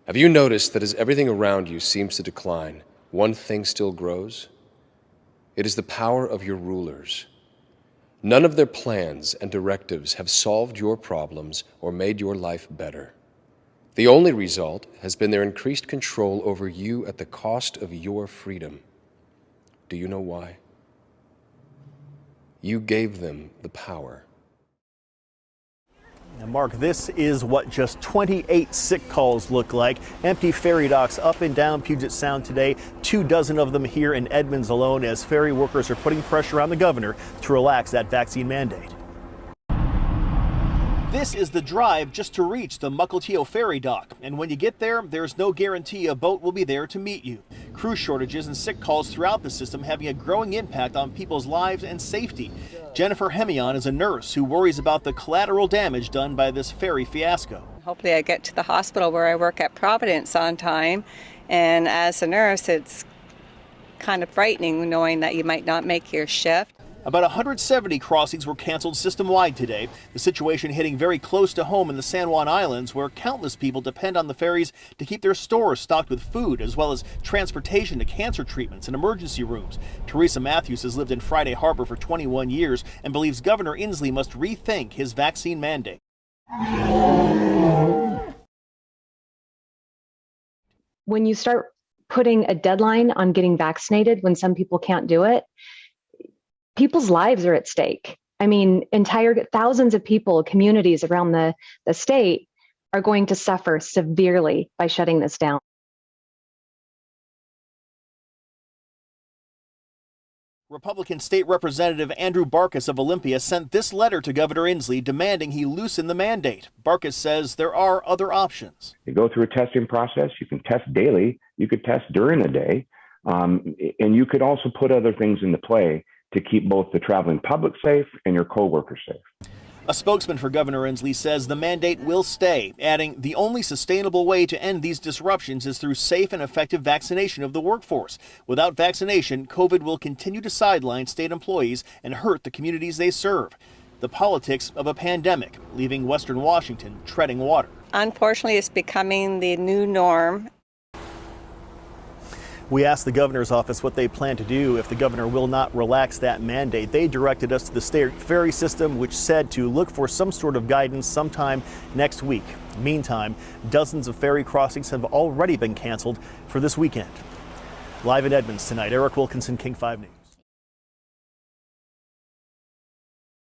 Have you noticed that as everything around you seems to decline, one thing still grows? It is the power of your rulers. None of their plans and directives have solved your problems or made your life better. The only result has been their increased control over you at the cost of your freedom. Do you know why? You gave them the power. Now, Mark, this is what just 28 sick calls look like. Empty ferry docks up and down Puget Sound today, 24 of them here in Edmonds alone, as ferry workers are putting pressure on the governor to relax that vaccine mandate. This is the drive just to reach the Mukilteo ferry dock. And when you get there, there's no guarantee a boat will be there to meet you. Crew shortages and sick calls throughout the system having a growing impact on people's lives and safety. Jennifer Hemion is a nurse who worries about the collateral damage done by this ferry fiasco. Hopefully I get to the hospital where I work at Providence on time. And as a nurse, it's kind of frightening knowing that you might not make your shift. About 170 crossings were canceled system-wide today. The situation hitting very close to home in the San Juan Islands, where countless people depend on the ferries to keep their stores stocked with food, as well as transportation to cancer treatments and emergency rooms. Teresa Matthews has lived in Friday Harbor for 21 years and believes Governor Inslee must rethink his vaccine mandate. When you start putting a deadline on getting vaccinated when some people can't do it, people's lives are at stake. I mean, thousands of people, communities around the state are going to suffer severely by shutting this down. Republican State Representative Andrew Barkas of Olympia sent this letter to Governor Inslee demanding he loosen the mandate. Barkas says there are other options. You go through a testing process. You can test daily. You could test during the day. And you could also put other things into play to keep both the traveling public safe and your co-workers safe. A spokesman for Governor Inslee says the mandate will stay, adding the only sustainable way to end these disruptions is through safe and effective vaccination of the workforce. Without vaccination, COVID will continue to sideline state employees and hurt the communities they serve. The politics of a pandemic, leaving Western Washington treading water. Unfortunately, it's becoming the new norm. We asked the governor's office what they plan to do if the governor will not relax that mandate. They directed us to the State Ferry system, which said to look for some sort of guidance sometime next week. Meantime, dozens of ferry crossings have already been canceled for this weekend. Live in Edmonds tonight, Eric Wilkinson, King 5 News.